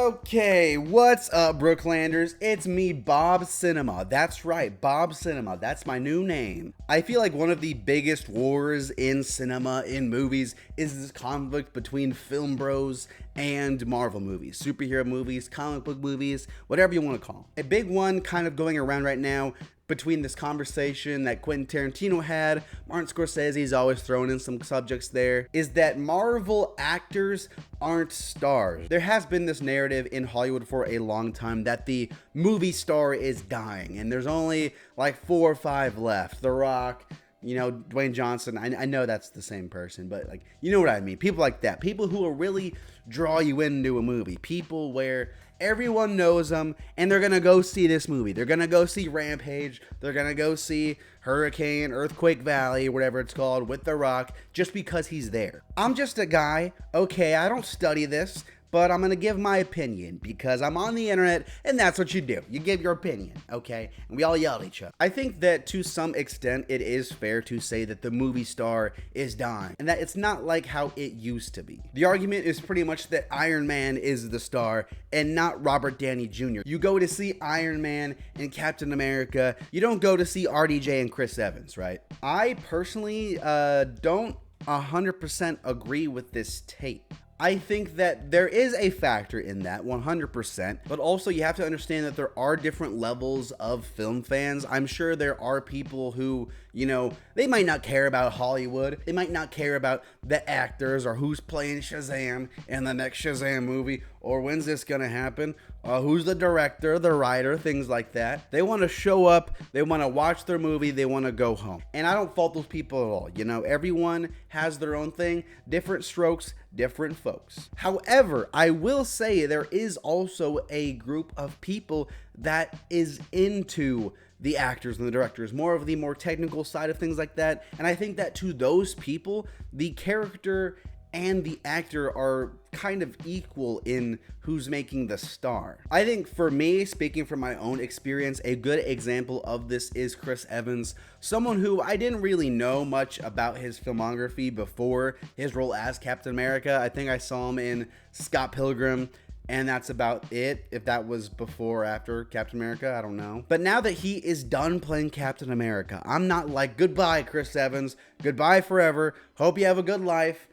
Okay, what's up, Brooklanders? It's me, Bob Cinema. That's right, Bob Cinema. That's my new name. I feel like one of the biggest wars in cinema, in movies, is this conflict between film bros and Marvel movies, superhero movies, comic book movies, whatever you want to call them. A big one kind of going around right now between this conversation that Quentin Tarantino had, Martin Scorsese's always throwing in some subjects there, is that Marvel actors aren't stars. There has been this narrative in Hollywood for a long time that the movie star is dying, and there's only like 4 or 5 left. The Rock, Dwayne Johnson. I know that's the same person, but like, you know what I mean. People like that. People who will really draw you into a movie. People where everyone knows them, and they're gonna go see this movie. They're gonna go see Rampage. They're gonna go see Hurricane, Earthquake Valley, whatever it's called, with The Rock, just because he's there. I'm just a guy, okay, I don't study this, but I'm gonna give my opinion because I'm on the internet, and that's what you do. You give your opinion, okay? And we all yell at each other. I think that to some extent, it is fair to say that the movie star is dying, and that it's not like how it used to be. The argument is pretty much that Iron Man is the star and not Robert Downey Jr. You go to see Iron Man and Captain America. You don't go to see RDJ and Chris Evans, right? I personally don't 100% agree with this take. I think that there is a factor in that, 100%, but also you have to understand that there are different levels of film fans. I'm sure there are people who, they might not care about Hollywood. They might not care about the actors or who's playing Shazam in the next Shazam movie or when's this gonna happen, who's the director, the writer, things like that. They want to show up, they want to watch their movie, they want to go home. And I don't fault those people at all. Everyone has their own thing, different strokes, different folks. However, I will say there is also a group of people that is into the actors and the directors, more of the more technical side of things like that. And I think that to those people, the character and the actor are kind of equal in who's making the star. I think for me, speaking from my own experience, a good example of this is Chris Evans, someone who I didn't really know much about his filmography before his role as Captain America. I think I saw him in Scott Pilgrim, and that's about it. If that was before or after Captain America, I don't know. But now that he is done playing Captain America, I'm not like, goodbye, Chris Evans, goodbye forever, hope you have a good life,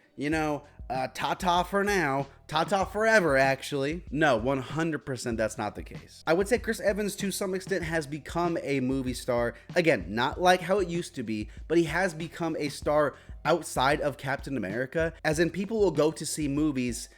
ta-ta for now, ta-ta forever, actually. No, 100% that's not the case. I would say Chris Evans, to some extent, has become a movie star. Again, not like how it used to be, but he has become a star outside of Captain America, as in people will go to see movies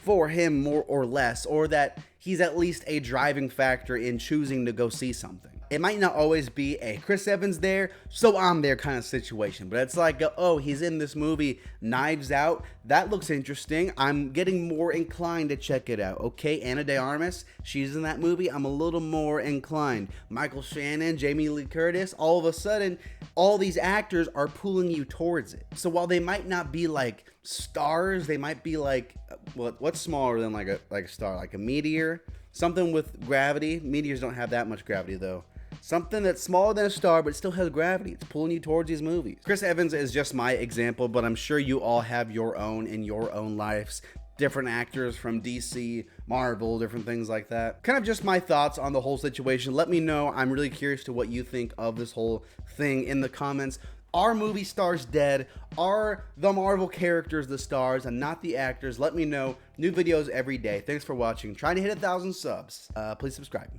for him more or less, or that he's at least a driving factor in choosing to go see something. It might not always be a Chris Evans there, so I'm there kind of situation, but it's like, oh, he's in this movie, Knives Out, that looks interesting, I'm getting more inclined to check it out. Okay, Ana de Armas, she's in that movie, I'm a little more inclined. Michael Shannon, Jamie Lee Curtis, all of a sudden, all these actors are pulling you towards it. So while they might not be like stars, they might be like, what's smaller than like a star, like a meteor? Something with gravity. Meteors don't have that much gravity though. Something that's smaller than a star, but still has gravity. It's pulling you towards these movies. Chris Evans is just my example, but I'm sure you all have your own in your own lives. Different actors from DC, Marvel, different things like that. Kind of just my thoughts on the whole situation. Let me know. I'm really curious to what you think of this whole thing in the comments. Are movie stars dead? Are the Marvel characters the stars and not the actors? Let me know. New videos every day. Thanks for watching. Trying to hit 1,000 subs. Please subscribe.